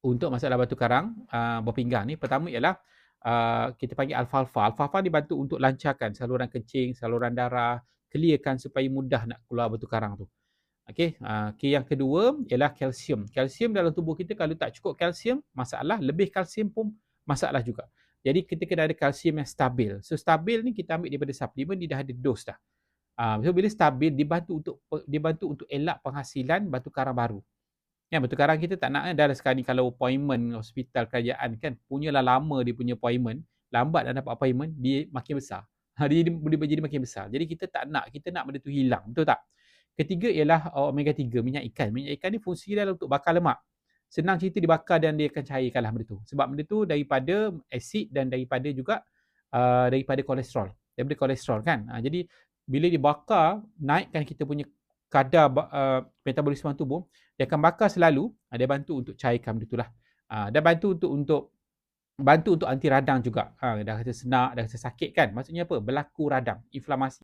untuk masalah batu karang berpinggang ni, pertama ialah kita panggil alfalfa. Alfalfa ni bantu untuk lancarkan saluran kencing, saluran darah, clearkan supaya mudah nak keluar batu karang tu. Okey, yang kedua ialah kalsium. Kalsium dalam tubuh kita kalau tak cukup kalsium, masalah. Lebih kalsium pun masalah juga. Jadi kita kena ada kalsium yang stabil. So stabil ni kita ambil daripada suplemen, dia dah ada dos dah. So bila stabil, dibantu untuk elak penghasilan batu karang baru. Kan batu karang kita tak nak kan, dah sekarang ni kalau appointment hospital kerajaan kan, punyalah lama dia punya appointment, lambat nak dapat appointment, dia makin besar. Dia boleh jadi makin besar. Jadi kita tak nak, kita nak benda tu hilang, betul tak? Ketiga ialah omega 3, minyak ikan. Minyak ikan ni fungsi dia untuk bakar lemak. Senang cerita dibakar dan dia akan cairkanlah benda tu. Sebab benda tu daripada asid dan daripada juga daripada kolesterol. Daripada kolesterol kan. Jadi bila dibakar, naikkan kita punya kadar metabolisme tubuh, dia akan bakar selalu, dia bantu untuk cairkan benda tu lah. Dan bantu untuk anti radang juga. Dah rasa senak, dah rasa sakit kan. Maksudnya apa? Berlaku radang, inflamasi.